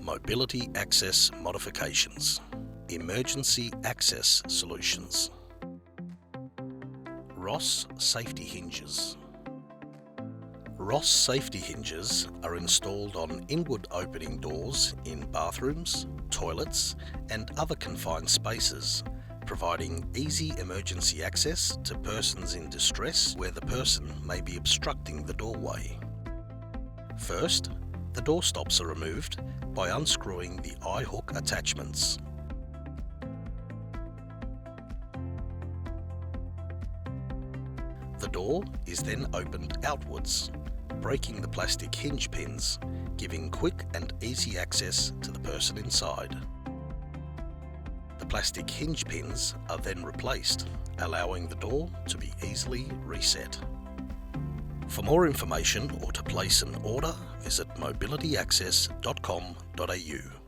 Mobility access modifications. Emergency access solutions. Ross Safety Hinges. Ross Safety Hinges are installed on inward opening doors in bathrooms, toilets and other confined spaces, providing easy emergency access to persons in distress where the person may be obstructing the doorway. First, the door stops are removed by unscrewing the eye hook attachments. The door is then opened outwards, breaking the plastic hinge pins, giving quick and easy access to the person inside. The plastic hinge pins are then replaced, allowing the door to be easily reset. For more information or to place an order, visit mobilityaccess.com.au.